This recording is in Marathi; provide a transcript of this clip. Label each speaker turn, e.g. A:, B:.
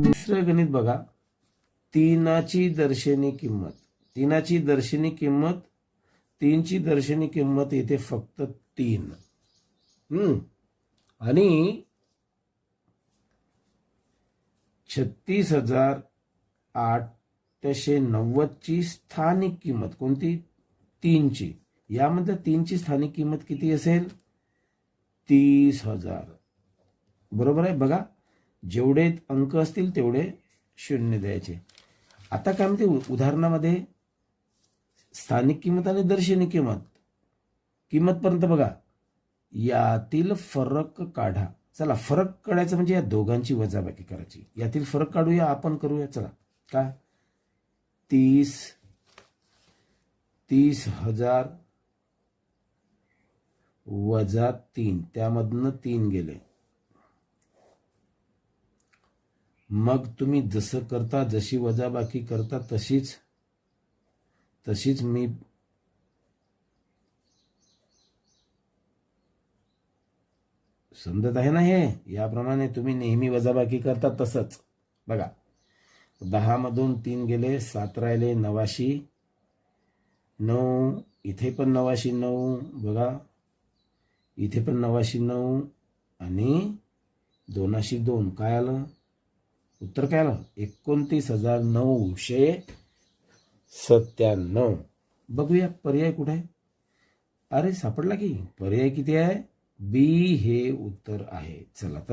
A: तिसरं गणित बघा, तीनाची दर्शनी किंमत. तीनाची दर्शनी किंमत, तीनची दर्शनी किंमत येते फक्त 3. आणि 36,890 ची स्थानिक किंमत कोणती? 3ची. यामध्ये 3ची स्थानिक किंमत किती असेल? 30,000. बरोबर आहे. बघा, जेवढे अंक असतील तेवढे शून्य द्यायचे. आता काय म्हणते उदाहरणामध्ये, स्थानिक किंमत आणि दर्शनी किंमत, किंमतपर्यंत बघा, यातील फरक काढा. चला, फरक काढायचा म्हणजे या दोघांची वजाबाकी करायची. यातील फरक काढूया, आपण करूया. चला, काय? 30,000 वजा 3, त्यामधनं 3 गेले. मग तुम्ही जसं करता, जशी वजाबाकी करता तशीच मी समजत आहे ना हे. याप्रमाणे तुम्ही नेहमी वजाबाकी करता तसंच. बघा, 10 मधून 3 गेले, 7 राहिले, 89. 9, इथे पण 89. बघा, इथे पण 89 आणि 2 काय आलं? उत्तर काय आलं? 29,997. बघूया पर्याय कुठे आहे. अरे सापडला की पर्याय किती आहे? बी हे उत्तर आहे. चला तर